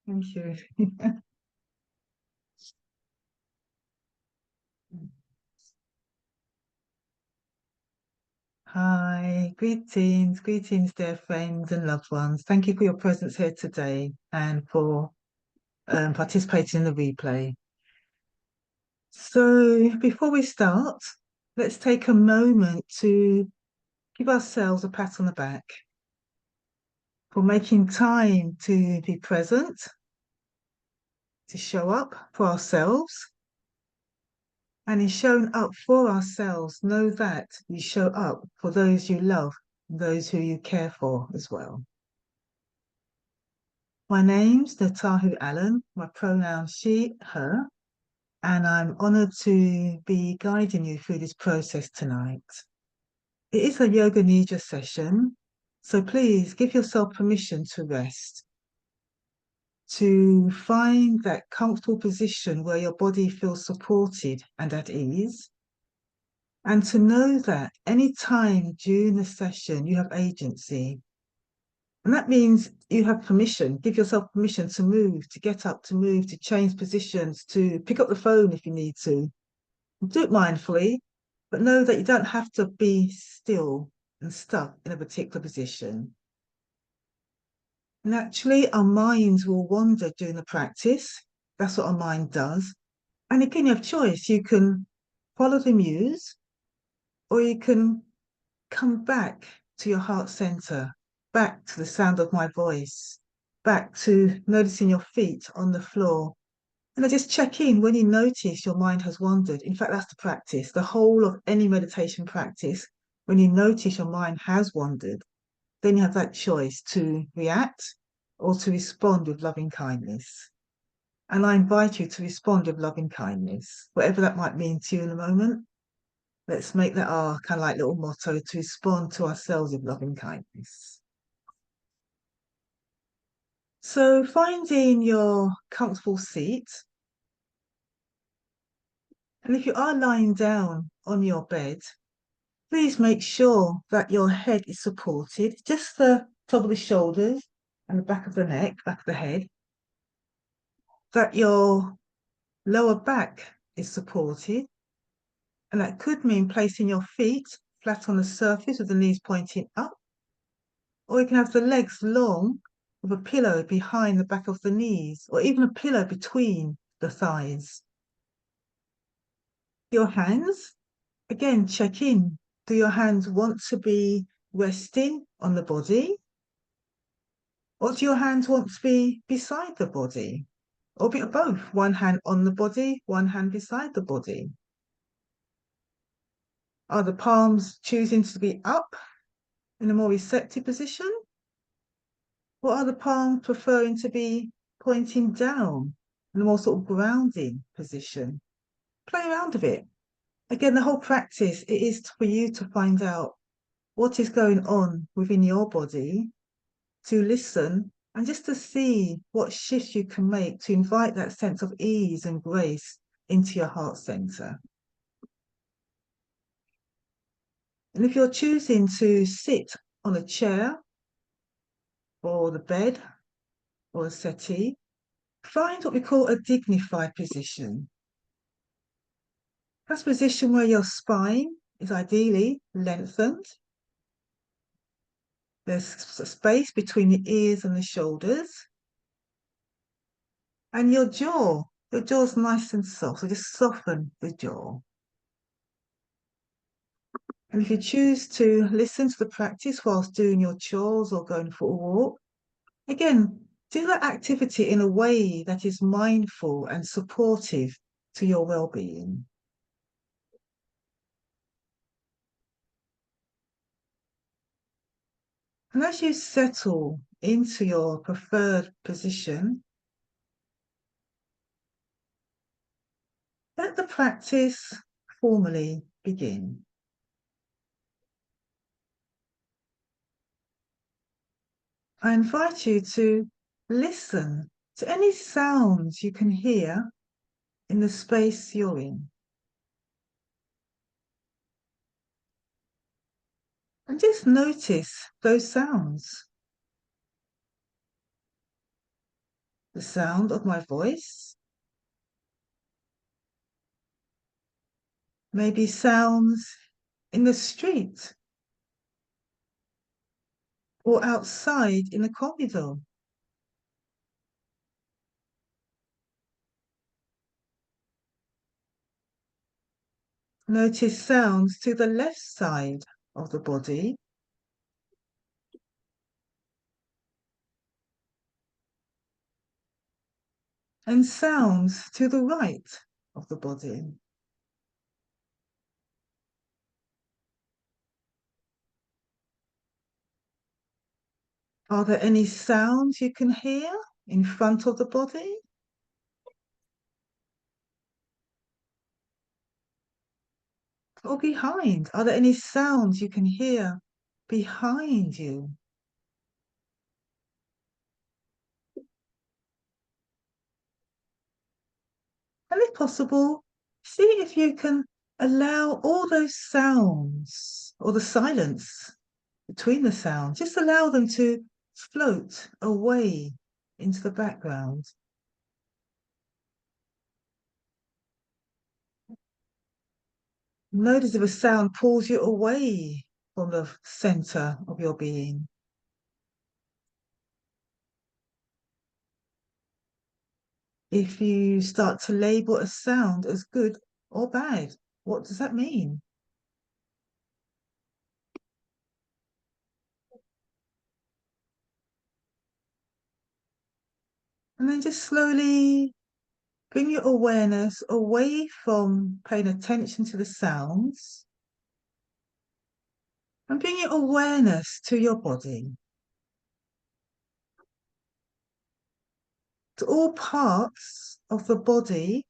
Thank you. Hi, greetings, dear friends and loved ones. Thank you for your presence here today and for participating in the replay. So, before we start, let's take a moment to give ourselves a pat on the back for making time to be present, to show up for ourselves. And in showing up for ourselves, know that you show up for those you love, those who you care for as well. My name's Ntathu Allen, my pronouns she, her, and I'm honoured to be guiding you through this process tonight. It is a Yoga Nidra session, so please give yourself permission to rest, to find that comfortable position where your body feels supported and at ease, and to know that any time during the session you have agency. And that means you have permission, give yourself permission to move, to get up, to move, to change positions, to pick up the phone if you need to. Do it mindfully, but know that you don't have to be still and stuck in a particular position. Naturally, our minds will wander during the practice. That's what our mind does. And again, you have choice. You can follow the muse, or you can come back to your heart center, back to the sound of my voice, back to noticing your feet on the floor. And I just check in when you notice your mind has wandered. In fact, that's the practice, the whole of any meditation practice. When you notice your mind has wandered, then you have that choice to react or to respond with loving kindness. And I invite you to respond with loving kindness, whatever that might mean to you in a moment. Let's make that our kind of like little motto, to respond to ourselves with loving kindness. So finding your comfortable seat. And if you are lying down on your bed, please make sure that your head is supported, just the top of the shoulders and the back of the neck, back of the head, that your lower back is supported. And that could mean placing your feet flat on the surface with the knees pointing up, or you can have the legs long with a pillow behind the back of the knees, or even a pillow between the thighs. Your hands, again, check in. Do your hands want to be resting on the body? Or do your hands want to be beside the body? Or a bit of both, one hand on the body, one hand beside the body? Are the palms choosing to be up in a more receptive position? Or are the palms preferring to be pointing down in a more sort of grounding position? Play around with it. Again, the whole practice, it is for you to find out what is going on within your body, to listen and just to see what shifts you can make to invite that sense of ease and grace into your heart center. And if you're choosing to sit on a chair or the bed or a settee, find what we call a dignified position. That's a position where your spine is ideally lengthened. There's space between the ears and the shoulders. And your jaw's nice and soft, so just soften the jaw. And if you choose to listen to the practice whilst doing your chores or going for a walk, again, do that activity in a way that is mindful and supportive to your well-being. And as you settle into your preferred position, let the practice formally begin. I invite you to listen to any sounds you can hear in the space you're in. And just notice those sounds. the sound of my voice, maybe sounds in the street or outside in the corridor. Notice sounds to the left side of the body and sounds to the right of the body. Are there any sounds you can hear in front of the body? Or behind? Are there any sounds you can hear behind you? And if possible, see if you can allow all those sounds or the silence between the sounds, just allow them to float away into the background. Notice if a sound pulls you away from the center of your being. If you start to label a sound as good or bad, what does that mean? And then just slowly bring your awareness away from paying attention to the sounds and bring your awareness to your body, to all parts of the body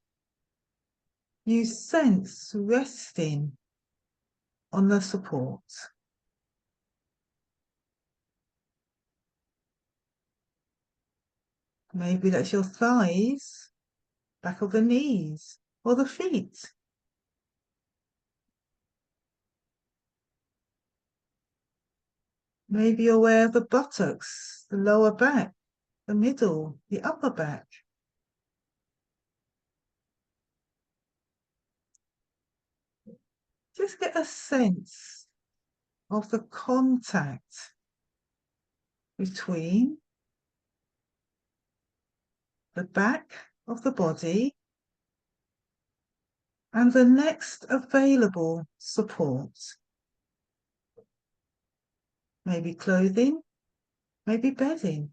you sense resting on the support. Maybe that's your thighs, back of the knees, or the feet. Maybe you're aware of the buttocks, the lower back, the middle, the upper back. Just get a sense of the contact between the back of the body and the next available support. Maybe clothing, maybe bedding.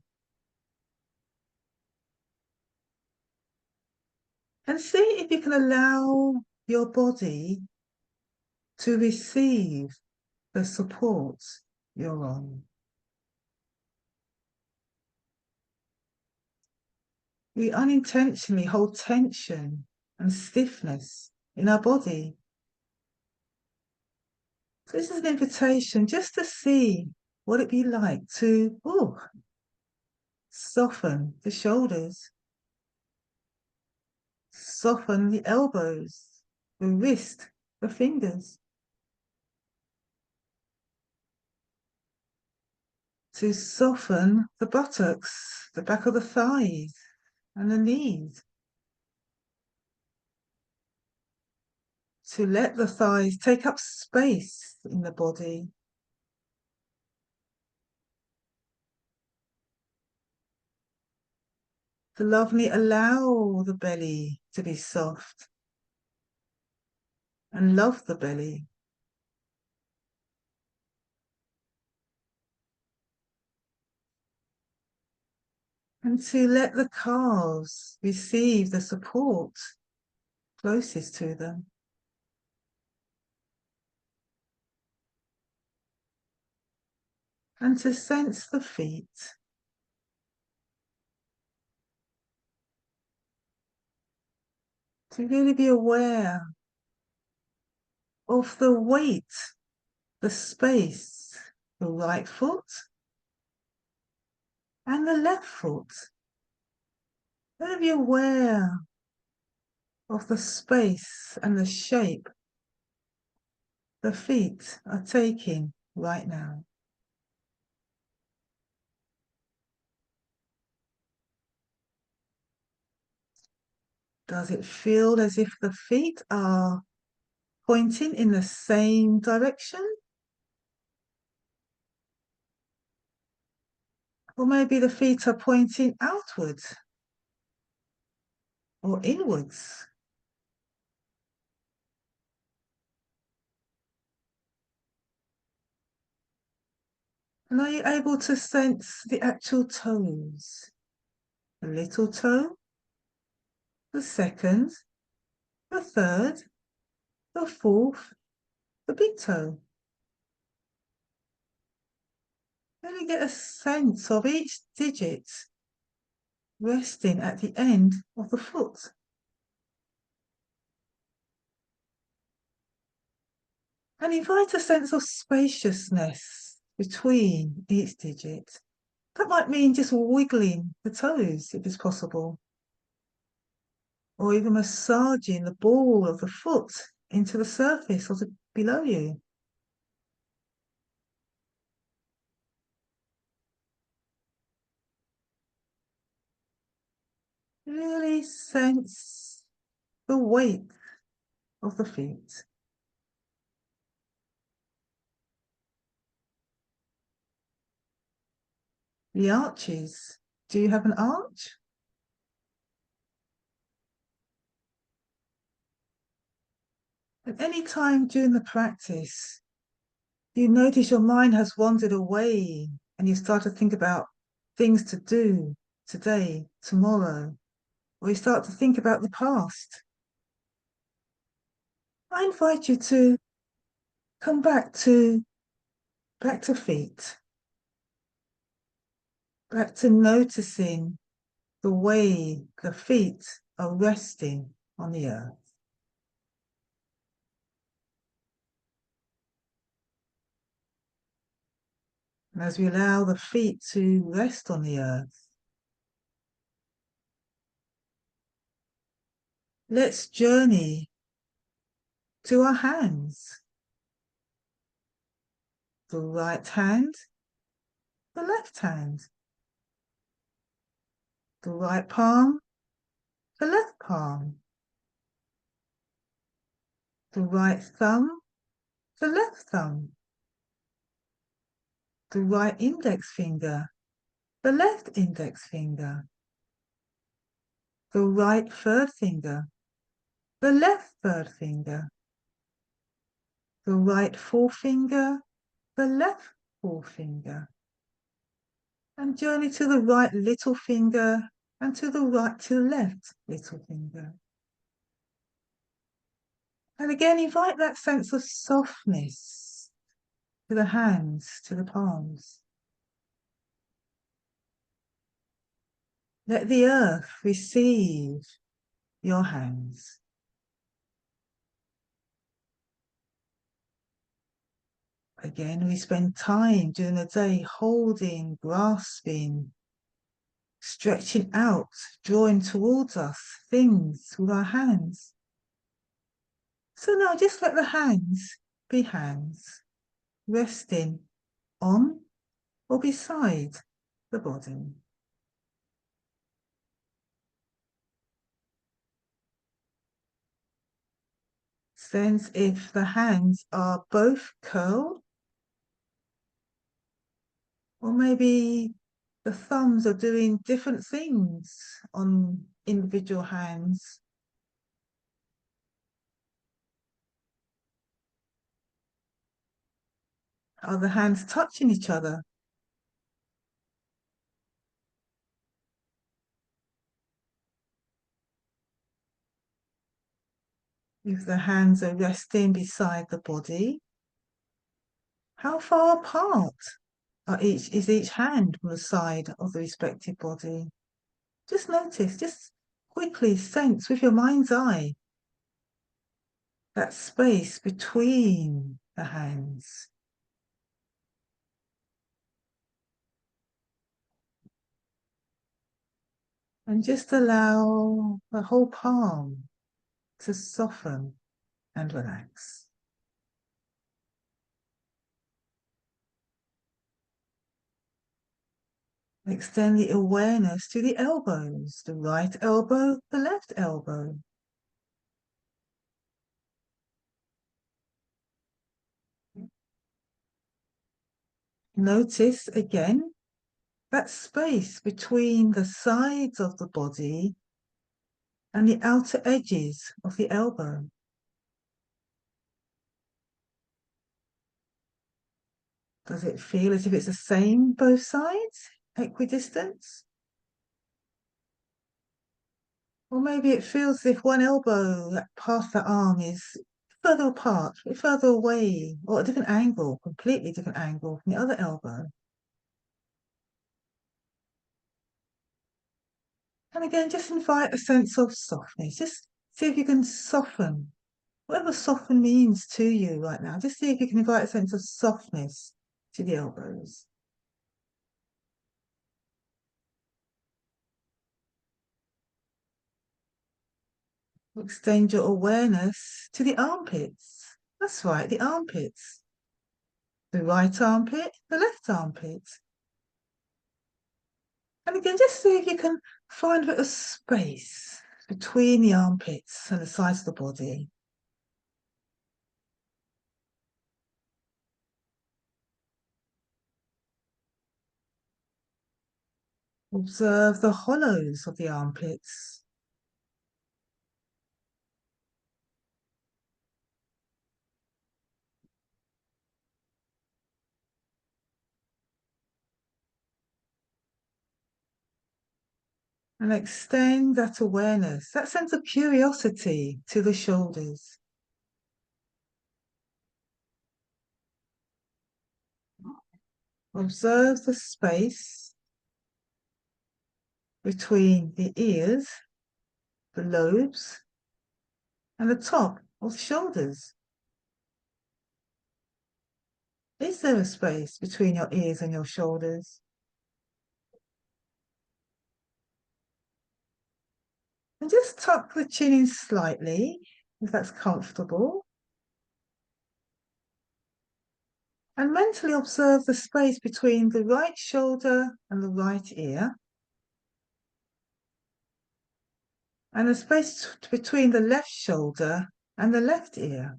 And see if you can allow your body to receive the support you're on. We unintentionally hold tension and stiffness in our body. So this is an invitation just to see what it'd be like to soften the shoulders, soften the elbows, the wrist, the fingers. To soften the buttocks, the back of the thighs, and the knees. To let the thighs take up space in the body. To lovingly allow the belly to be soft and love the belly. And to let the calves receive the support closest to them. And to sense the feet. To really be aware of the weight, the space, the right foot and the left foot. Really be aware of the space and the shape the feet are taking right now. Does it feel as if the feet are pointing in the same direction? Or maybe the feet are pointing outwards or inwards. And are you able to sense the actual toes? The little toe, the second, the third, the fourth, the big toe. Really get a sense of each digit resting at the end of the foot. And invite a sense of spaciousness between each digit. That might mean just wiggling the toes if it's possible, or even massaging the ball of the foot into the surface or below you. Really sense the weight of the feet. The arches. Do you have an arch? At any time during the practice, you notice your mind has wandered away and you start to think about things to do today, tomorrow, or you start to think about the past. I invite you to come back to feet, back to noticing the way the feet are resting on the earth. And as we allow the feet to rest on the earth, let's journey to our hands. The right hand, the left hand, the right palm, the left palm, the right thumb, the left thumb, the right index finger, the left index finger, the right third finger, the left third finger, the right forefinger, the left forefinger, and journey to the right little finger and to the left little finger. And again, invite that sense of softness to the hands, to the palms. Let the earth receive your hands. Again, we spend time during the day holding, grasping, stretching out, drawing towards us things with our hands. So now just let the hands be hands, resting on or beside the body. Sense if the hands are both curled, or maybe the thumbs are doing different things on individual hands. Are the hands touching each other? If the hands are resting beside the body, how far apart is each hand from the side of the respective body? Just notice, just quickly sense with your mind's eye that space between the hands. And just allow the whole palm to soften and relax. Extend the awareness to the elbows, the right elbow, the left elbow. Notice again that space between the sides of the body and the outer edges of the elbow. Does it feel as if it's the same both sides, equidistant? Or maybe it feels as if one elbow, that past the arm, is further apart, further away, or a different angle, completely different angle from the other elbow. And again, just invite a sense of softness. Just see if you can soften, whatever soften means to you right now. Just see if you can invite a sense of softness to the elbows. Extend your awareness to the armpits. That's right, the armpits. The right armpit, the left armpit. And again, just see if you can find a bit of space between the armpits and the sides of the body. Observe the hollows of the armpits. And extend that awareness, that sense of curiosity to the shoulders. Observe the space between the ears, the lobes, and the top of the shoulders. Is there a space between your ears and your shoulders? And just tuck the chin in slightly, if that's comfortable. And mentally observe the space between the right shoulder and the right ear, and the space between the left shoulder and the left ear.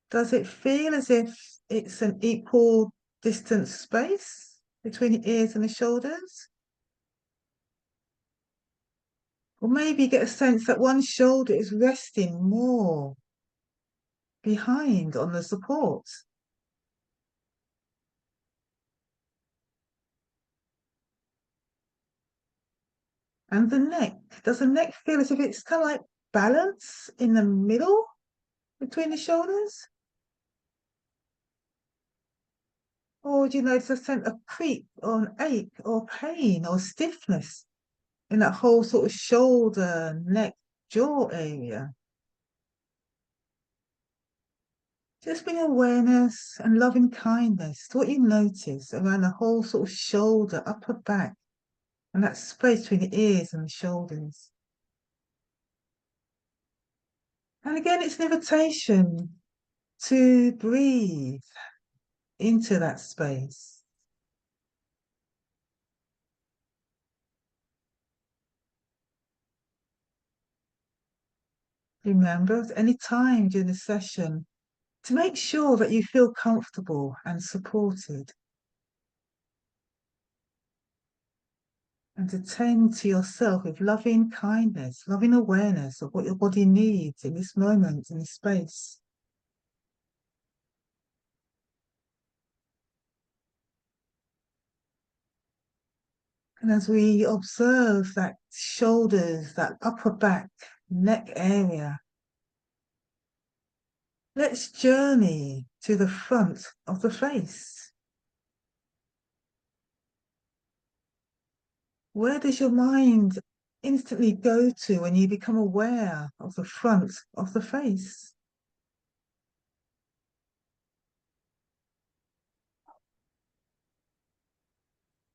Does it feel as if it's an equal distance space between the ears and the shoulders? Or maybe get a sense that one shoulder is resting more behind on the support. And the neck, does the neck feel as if it's kind of like balance in the middle between the shoulders? Or do you notice a sense of creep or an ache or pain or stiffness in that whole sort of shoulder, neck, jaw area? Just bring awareness and loving kindness to what you notice around the whole sort of shoulder, upper back, and that space between the ears and the shoulders. And again, it's an invitation to breathe into that space. Remember, at any time during the session, to make sure that you feel comfortable and supported, and to tend to yourself with loving kindness, loving awareness of what your body needs in this moment, in this space. And as we observe that shoulders, that upper back, neck area, let's journey to the front of the face. Where does your mind instantly go to when you become aware of the front of the face?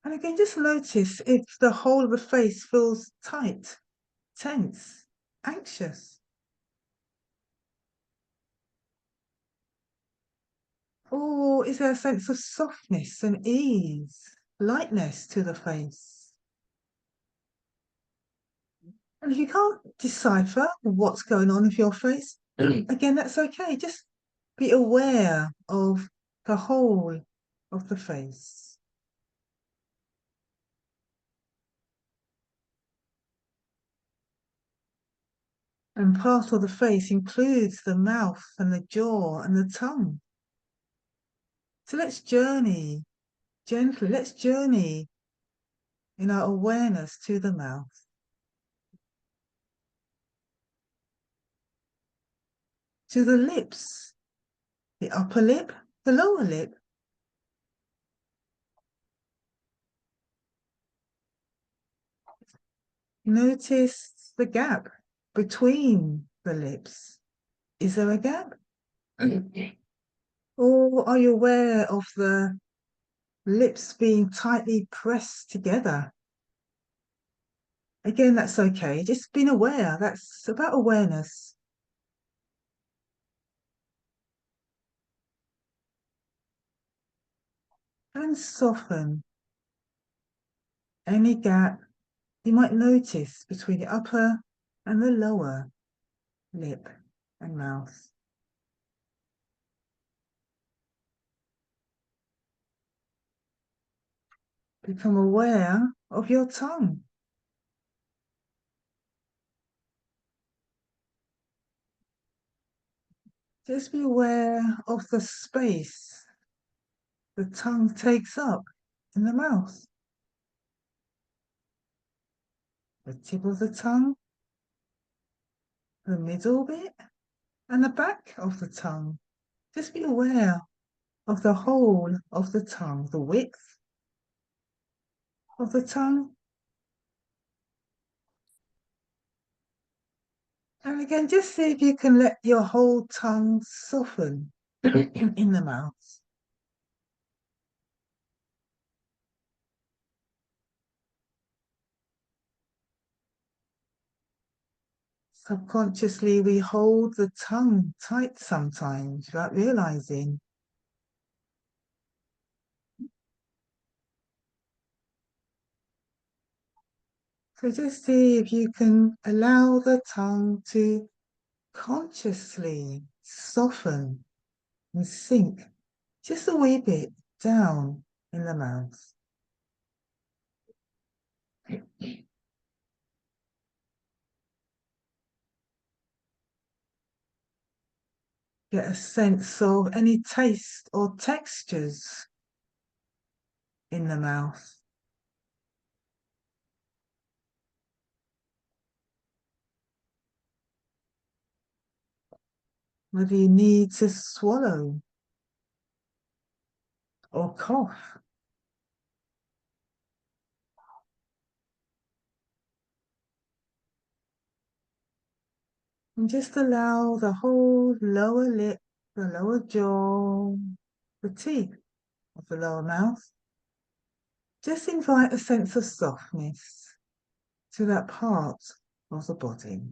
And again, just notice if the whole of the face feels tight, tense, anxious. Or is there a sense of softness and ease, lightness to the face? And if you can't decipher what's going on with your face, again, that's okay. Just be aware of the whole of the face. And part of the face includes the mouth and the jaw and the tongue. So let's journey gently, let's journey in our awareness to the mouth, to the lips, the upper lip, the lower lip. Notice the gap between the lips. Is there a gap? Or are you aware of the lips being tightly pressed together? Again, that's okay. Just being aware. That's about awareness. And soften any gap you might notice between the upper and the lower lip and mouth. Become aware of your tongue. Just be aware of the space the tongue takes up in the mouth. The tip of the tongue, the middle bit, and the back of the tongue. Just be aware of the whole of the tongue, the width of the tongue. And again, just see if you can let your whole tongue soften in the mouth. Subconsciously, we hold the tongue tight sometimes without realizing. So just see if you can allow the tongue to consciously soften and sink just a wee bit down in the mouth. Get a sense of any taste or textures in the mouth. Whether you need to swallow or cough. And just allow the whole lower lip, the lower jaw, the teeth of the lower mouth. Just invite a sense of softness to that part of the body.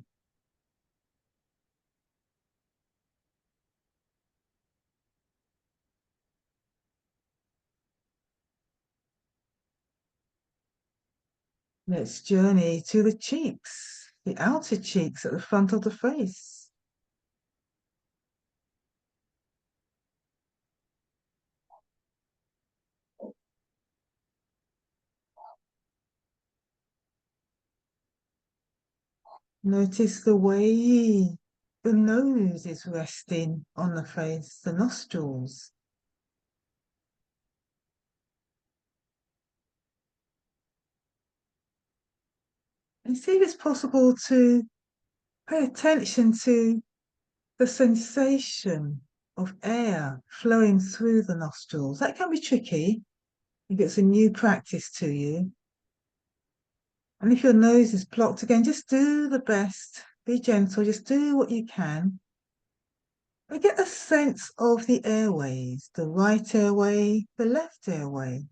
Let's journey to the cheeks, the outer cheeks at the front of the face. Notice the way the nose is resting on the face, the nostrils. And see if it's possible to pay attention to the sensation of air flowing through the nostrils. That can be tricky if it's a new practice to you. And if your nose is blocked again, just do the best. Be gentle, just do what you can. And get a sense of the airways, the right airway, the left airway.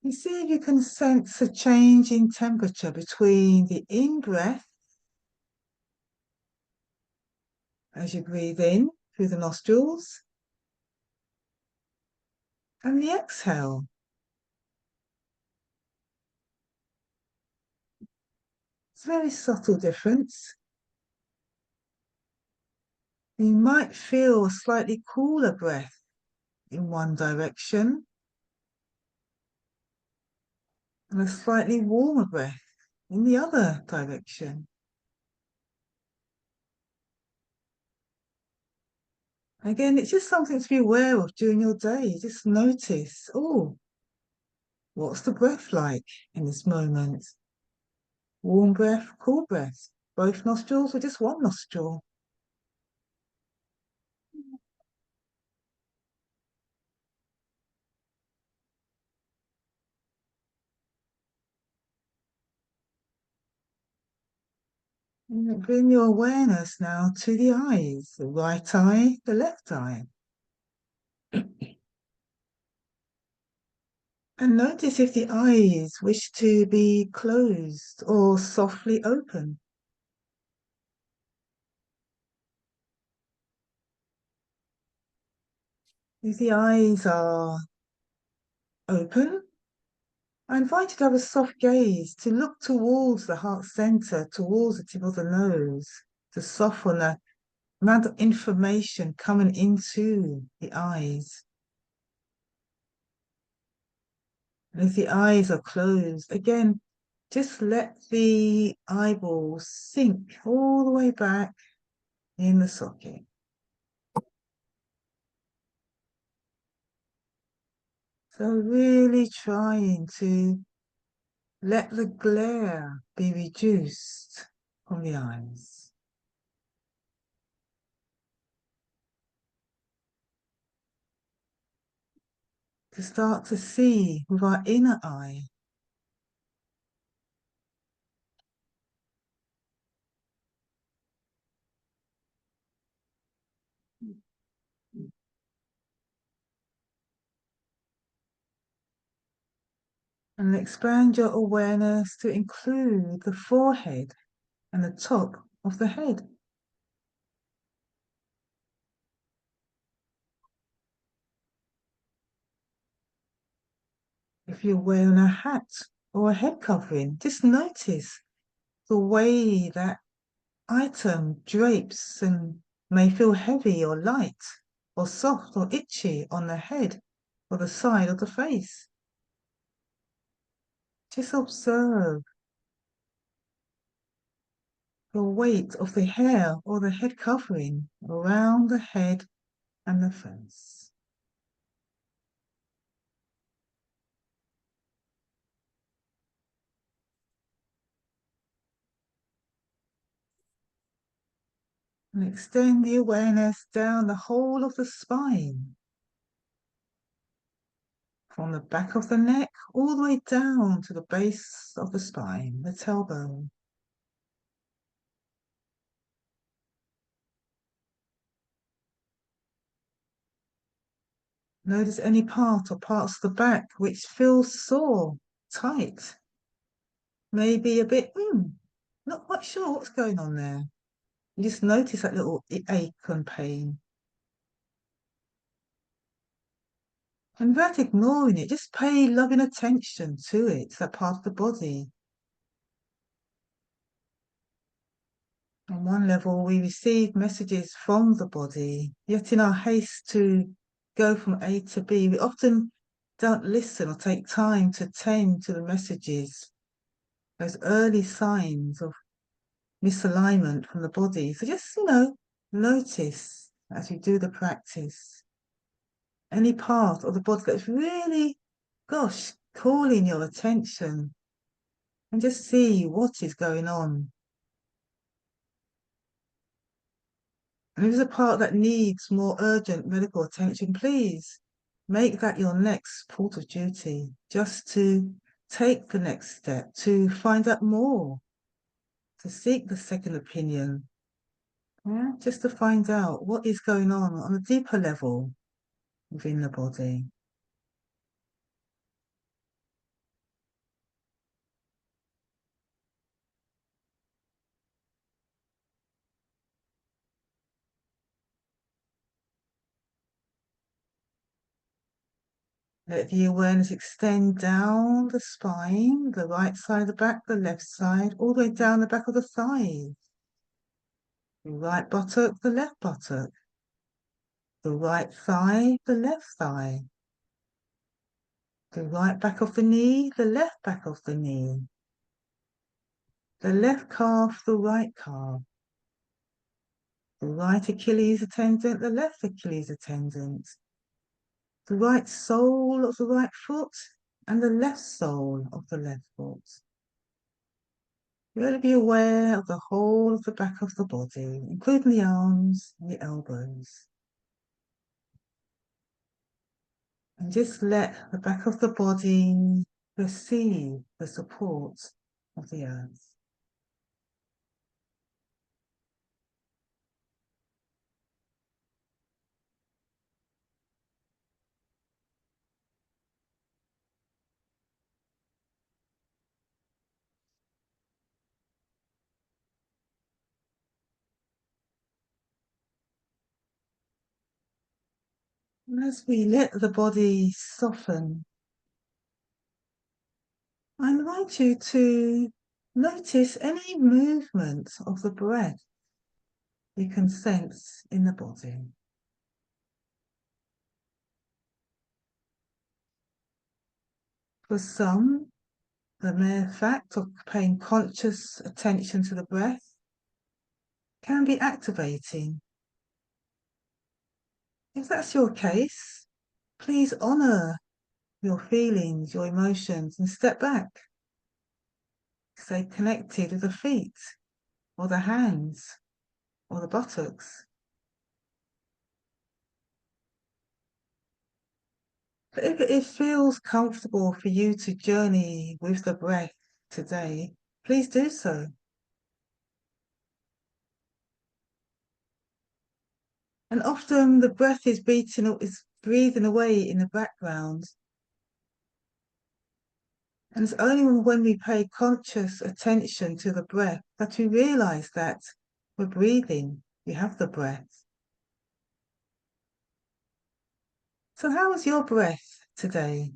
You see if you can sense a change in temperature between the in-breath as you breathe in through the nostrils and the exhale. It's a very subtle difference. You might feel a slightly cooler breath in one direction and a slightly warmer breath in the other direction. Again, it's just something to be aware of during your day. Just notice, oh, what's the breath like in this moment? Warm breath, cool breath, both nostrils or just one nostril? And bring your awareness now to the eyes, the right eye, the left eye. And notice if the eyes wish to be closed or softly open. If the eyes are open, I invite you to have a soft gaze, to look towards the heart center, towards the tip of the nose, to soften the amount of information coming into the eyes. And if the eyes are closed, again, just let the eyeballs sink all the way back in the socket. So really trying to let the glare be reduced from the eyes. To start to see with our inner eye. And expand your awareness to include the forehead and the top of the head. If you're wearing a hat or a head covering, just notice the way that item drapes and may feel heavy or light or soft or itchy on the head or the side of the face. Just observe the weight of the hair or the head covering around the head and the face. And extend the awareness down the whole of the spine, from the back of the neck all the way down to the base of the spine, the tailbone. Notice any part or parts of the back which feel sore, tight, maybe a bit, not quite sure what's going on there. You just notice that little ache and pain. And without ignoring it, just pay loving attention to it, that part of the body. On one level, we receive messages from the body, yet in our haste to go from A to B, we often don't listen or take time to tend to the messages, those early signs of misalignment from the body. So just, notice as you do the practice, any part of the body that's really, gosh, calling your attention, and just see what is going on. And if there's a part that needs more urgent medical attention, please make that your next port of duty, just to take the next step, to find out more, to seek the second opinion, just to find out what is going on a deeper level within the body. Let the awareness extend down the spine, the right side, the back, the left side, all the way down the back of the thighs. The right buttock, the left buttock. The right thigh, the left thigh. The right back of the knee, the left back of the knee. The left calf, the right calf. The right Achilles tendon, the left Achilles tendon. The right sole of the right foot and the left sole of the left foot. Really be aware of the whole of the back of the body, including the arms and the elbows. And just let the back of the body receive the support of the earth. And as we let the body soften, I invite you to notice any movement of the breath you can sense in the body. For some, the mere fact of paying conscious attention to the breath can be activating. If that's your case, please honour your feelings, your emotions, and step back. Stay connected with the feet, or the hands, or the buttocks. But if it feels comfortable for you to journey with the breath today, please do so. And often the breath is breathing away in the background. And it's only when we pay conscious attention to the breath that we realize that we're breathing, we have the breath. So how is your breath today?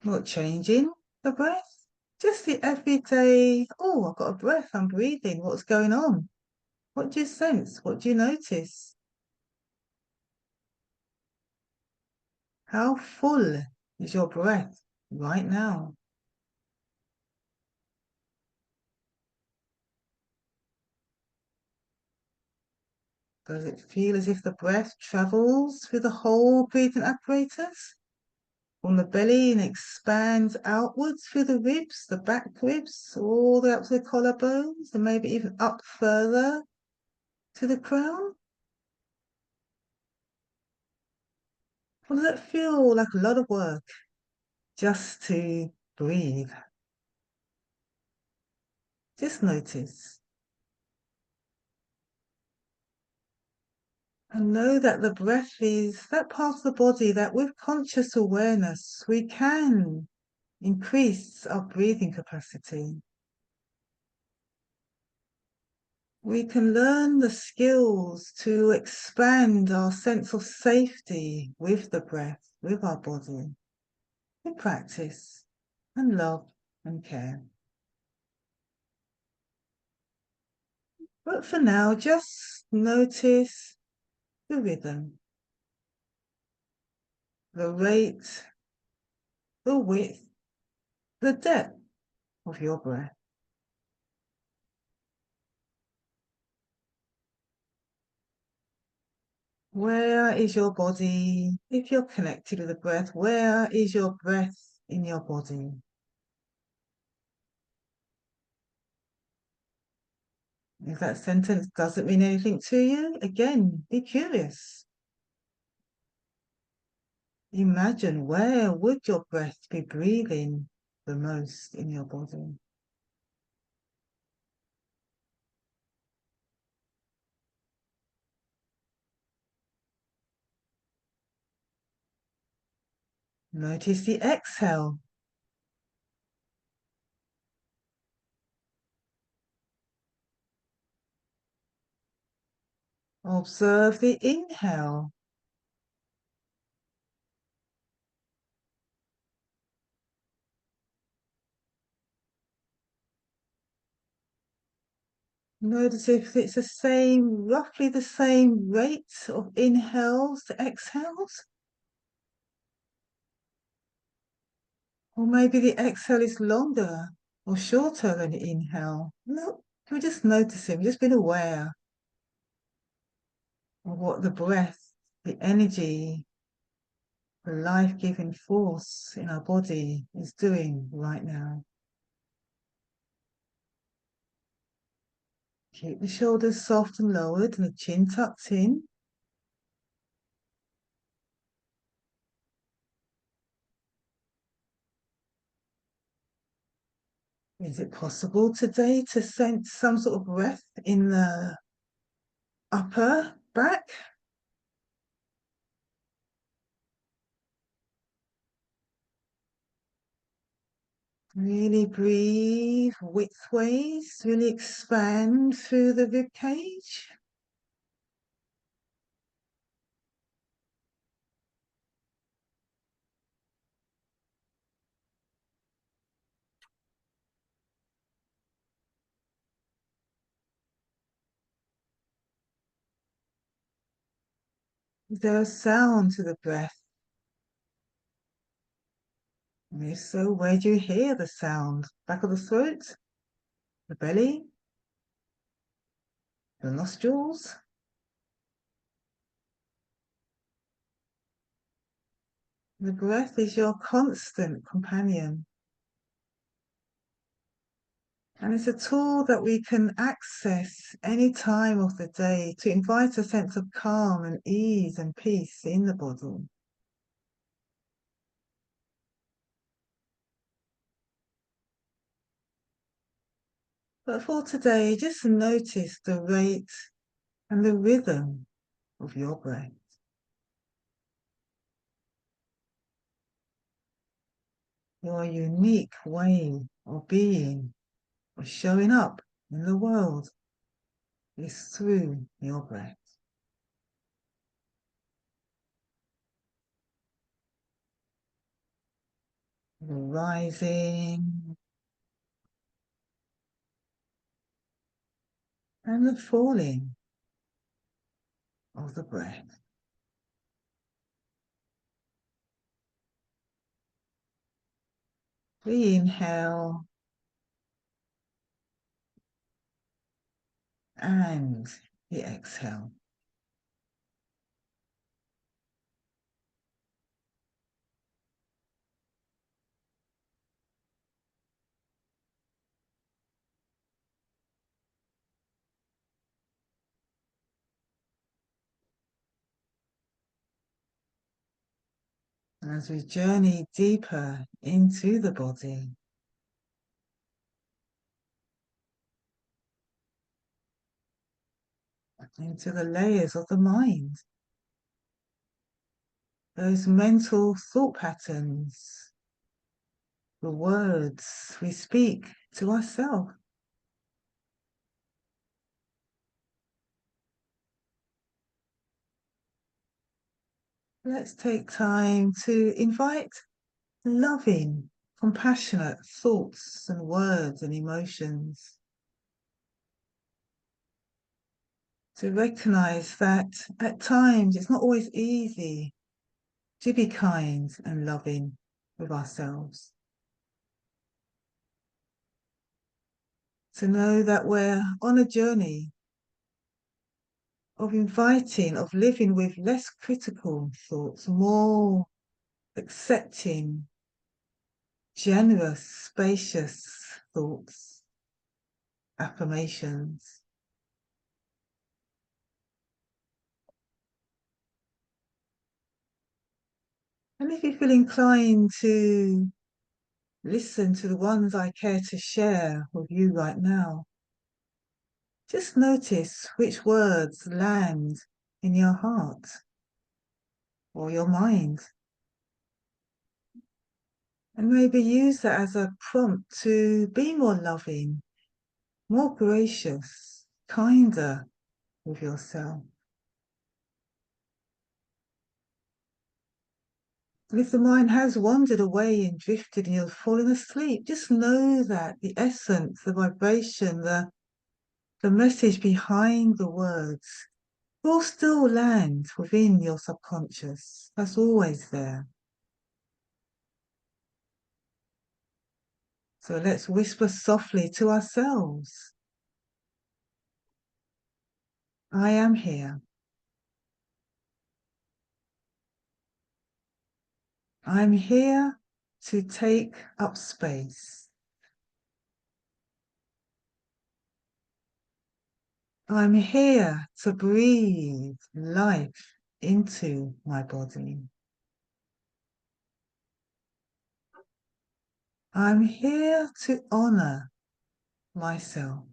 Not changing the breath? Just the everyday, oh, I've got a breath, I'm breathing, what's going on? What do you sense? What do you notice? How full is your breath right now? Does it feel as if the breath travels through the whole breathing apparatus? From the belly and expands outwards through the ribs, the back ribs, all the way up to the collarbones, and maybe even up further to the crown? Or does it feel like a lot of work just to breathe? Just notice. And know that the breath is that part of the body that with conscious awareness we can increase our breathing capacity. We can learn the skills to expand our sense of safety with the breath, with our body, with practice and love and care. But for now, just notice the rhythm, the rate, the width, the depth of your breath. Where is your body? If you're connected with the breath, where is your breath in your body? If that sentence doesn't mean anything to you, again, be curious. Imagine where would your breath be breathing the most in your body? Notice the exhale. Observe the inhale. Notice if it's roughly the same rate of inhales to exhales. Or maybe the exhale is longer or shorter than the inhale. No, we're just noticing, we're just being aware of what the breath, the energy, the life-giving force in our body is doing right now. Keep the shoulders soft and lowered and the chin tucked in. Is it possible today to sense some sort of breath in the upper back? Really breathe widthways, really expand through the rib cage. Is there a sound to the breath? And if so, where do you hear the sound? Back of the throat? The belly? The nostrils? The breath is your constant companion. And it's a tool that we can access any time of the day to invite a sense of calm and ease and peace in the body. But for today, just notice the rate and the rhythm of your breath. Your unique way of being, of showing up in the world is through your breath. The rising and the falling of the breath. The inhale and the exhale. As we journey deeper into the body, into the layers of the mind, those mental thought patterns, the words we speak to ourselves. Let's take time to invite loving, compassionate thoughts and words and emotions. To recognize that at times it's not always easy to be kind and loving with ourselves. To know that we're on a journey of inviting, of living with less critical thoughts, more accepting, generous, spacious thoughts, affirmations. And if you feel inclined to listen to the ones I care to share with you right now, just notice which words land in your heart or your mind. And maybe use that as a prompt to be more loving, more gracious, kinder with yourself. And if the mind has wandered away and drifted and you're falling asleep, just know that the essence, the vibration, the the message behind the words will still land within your subconscious. That's always there. So let's whisper softly to ourselves. I am here. I'm here to take up space. I'm here to breathe life into my body. I'm here to honor myself,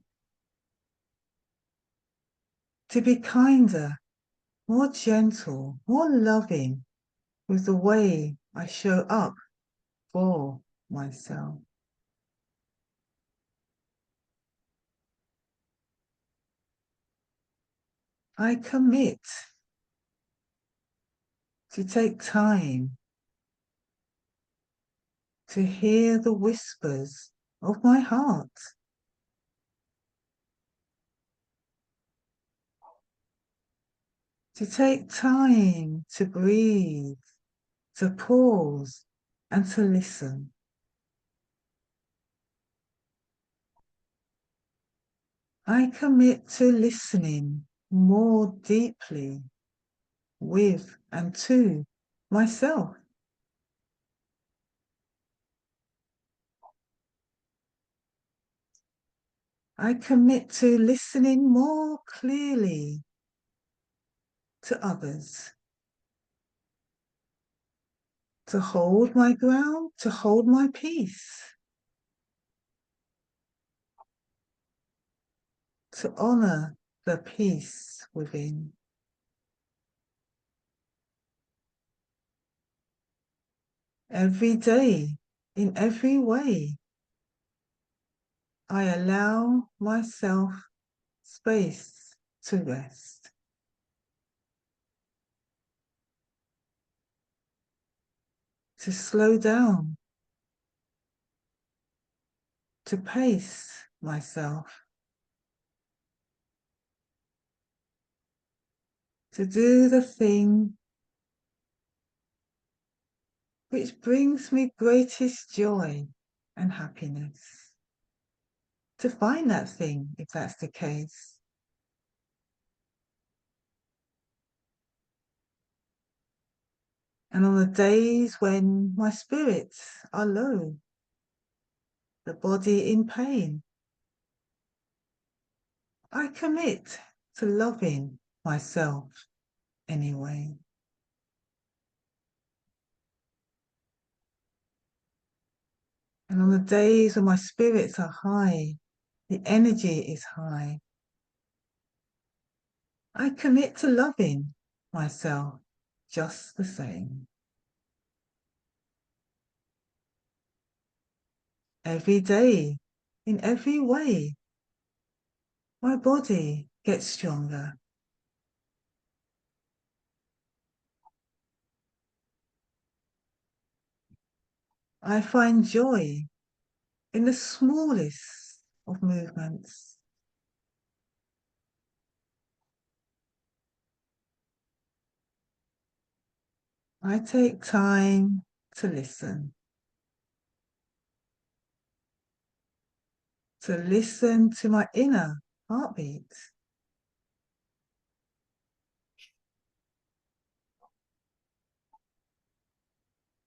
to be kinder, more gentle, more loving with the way I show up for myself. I commit to take time to hear the whispers of my heart, to take time to breathe, to pause and to listen. I commit to listening more deeply with and to myself. I commit to listening more clearly to others, to hold my ground, to hold my peace, to honor the peace within. Every day, in every way, I allow myself space to rest, to slow down, to pace myself, to do the thing which brings me greatest joy and happiness. To find that thing, if that's the case. And on the days when my spirits are low, the body in pain, I commit to loving myself anyway. And on the days when my spirits are high, the energy is high, I commit to loving myself just the same. Every day, in every way, my body gets stronger. I find joy in the smallest of movements. I take time to listen to my inner heartbeat,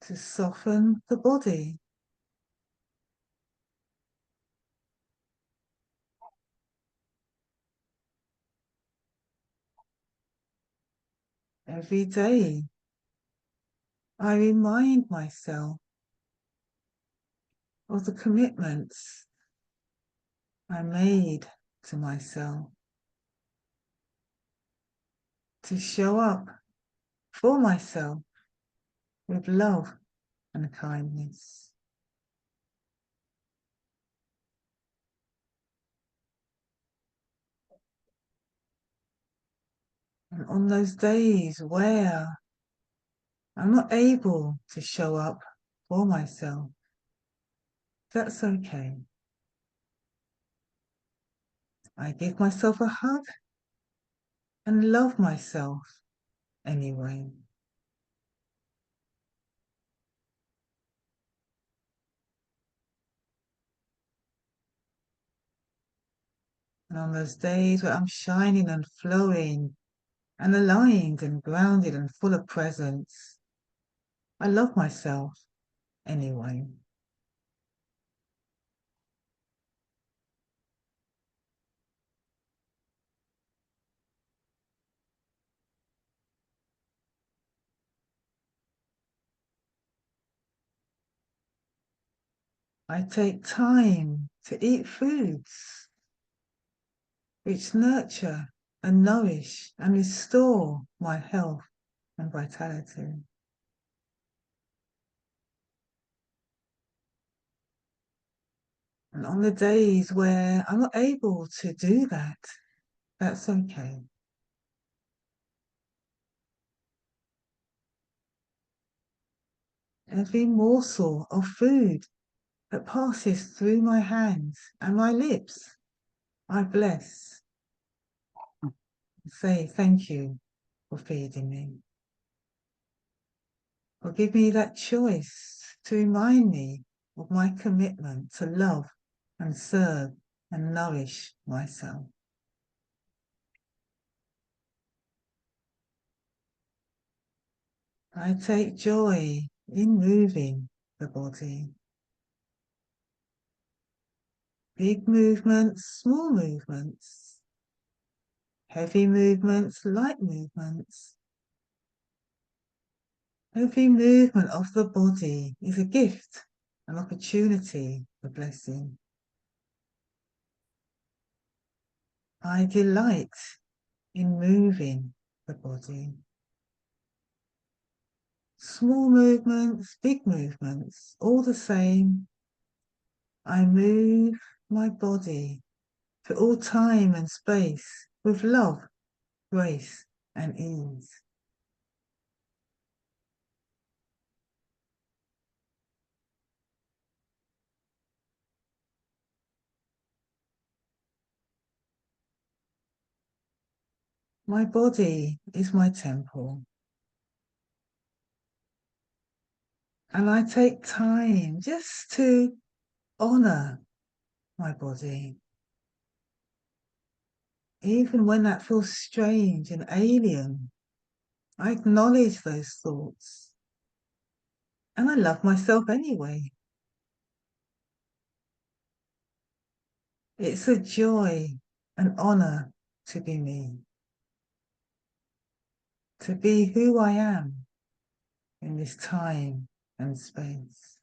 to soften the body. Every day, I remind myself of the commitments I made to myself to show up for myself with love and kindness. And on those days where I'm not able to show up for myself, that's okay. I give myself a hug and love myself anyway. And on those days where I'm shining and flowing and aligned and grounded and full of presence, I love myself anyway. I take time to eat foods which nurture and nourish and restore my health and vitality. And on the days where I'm not able to do that, that's okay. Every morsel of food that passes through my hands and my lips, I bless and say thank you for feeding me. For give me that choice to remind me of my commitment to love and serve and nourish myself. I take joy in moving the body. Big movements, small movements, heavy movements, light movements. Every movement of the body is a gift, an opportunity, a blessing. I delight in moving the body. Small movements, big movements, all the same. I move my body to all time and space with love, grace, and ease. My body is my temple, and I take time just to honor my body. Even when that feels strange and alien, I acknowledge those thoughts, and I love myself anyway. It's a joy, an honor to be me, to be who I am in this time and space.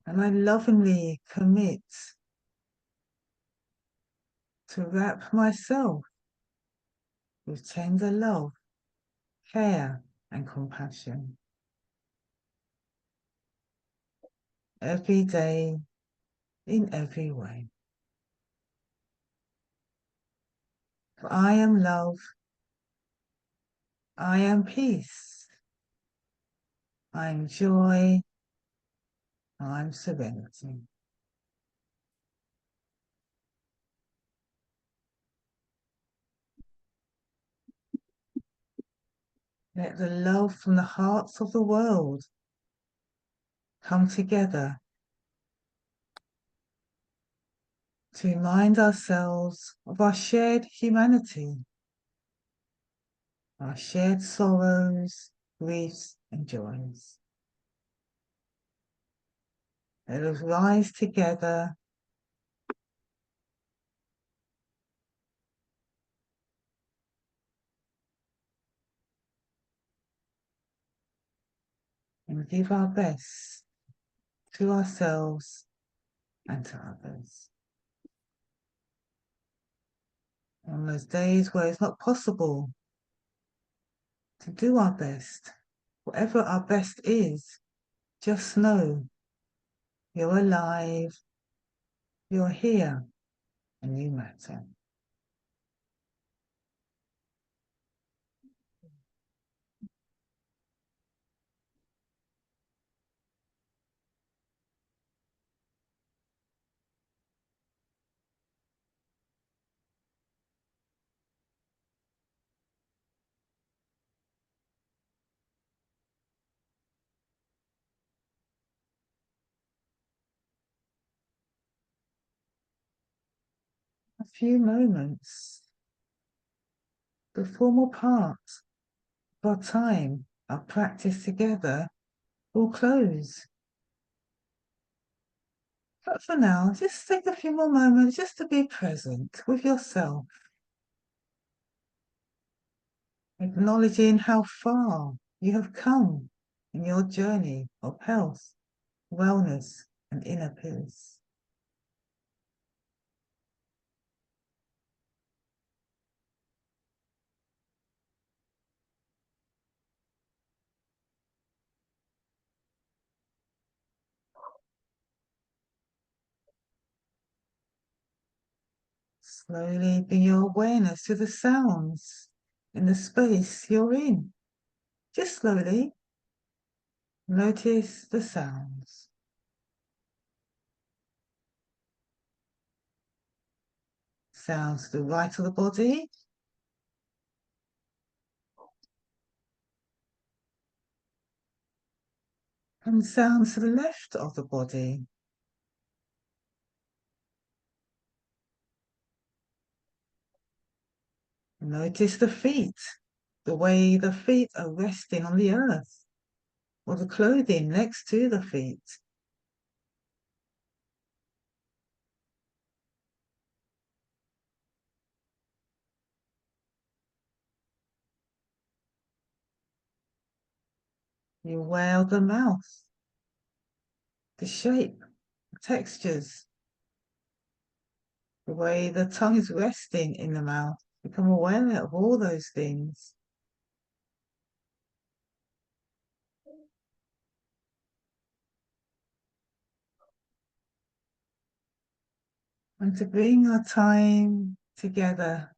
And I lovingly commit to wrap myself with tender love, care, and compassion every day in every way. For I am love, I am peace, I am joy, I am serenity. Let the love from the hearts of the world come together to remind ourselves of our shared humanity, our shared sorrows, griefs, and joys. Let us rise together and give our best to ourselves and to others. On those days where it's not possible to do our best, whatever our best is, just know you're alive, you're here, and you matter. a few moments, the formal part of our time, our practice together, will close. But for now, just take a few more moments just to be present with yourself, acknowledging how far you have come in your journey of health, wellness, and inner peace. Slowly bring your awareness to the sounds in the space you're in. Just slowly notice the sounds. Sounds to the right of the body and sounds to the left of the body. Notice the feet, the way the feet are resting on the earth, or the clothing next to the feet. You aware of the mouth, the shape, the textures, the way the tongue is resting in the mouth. Become aware of all those things. And to bring our time together,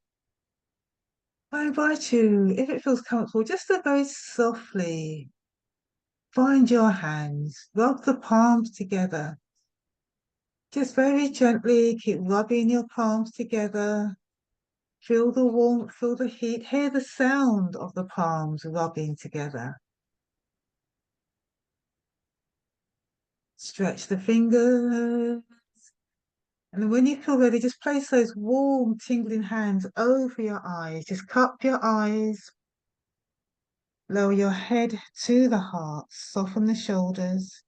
I invite you, if it feels comfortable, just to very softly find your hands, rub the palms together. Just very gently keep rubbing your palms together. Feel the warmth, feel the heat, hear the sound of the palms rubbing together. Stretch the fingers. And when you feel ready, just place those warm, tingling hands over your eyes. Just cup your eyes. Lower your head to the heart. Soften the shoulders.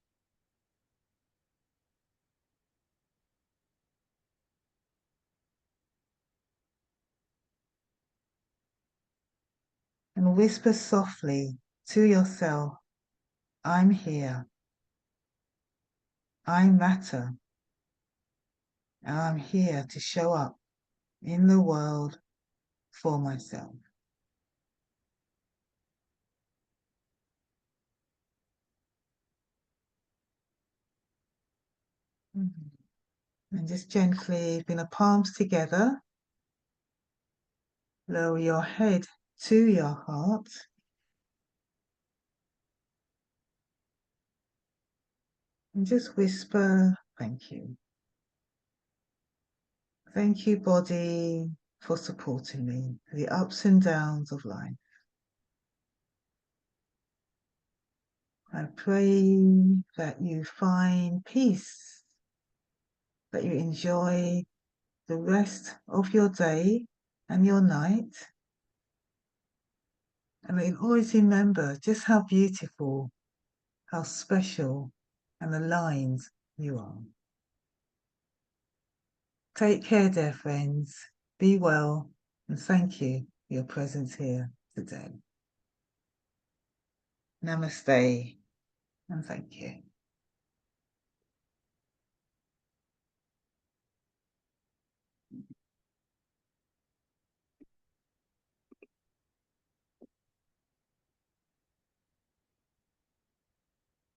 And whisper softly to yourself, I'm here. I matter. And I'm here to show up in the world for myself. Mhm. And just gently bring the palms together. Lower your head to your heart. And just whisper, thank you. Thank you, body, for supporting me through the ups and downs of life. I pray that you find peace, that you enjoy the rest of your day and your night, and that you always remember just how beautiful, how special and aligned you are. Take care, dear friends. Be well, and thank you for your presence here today. Namaste, and thank you.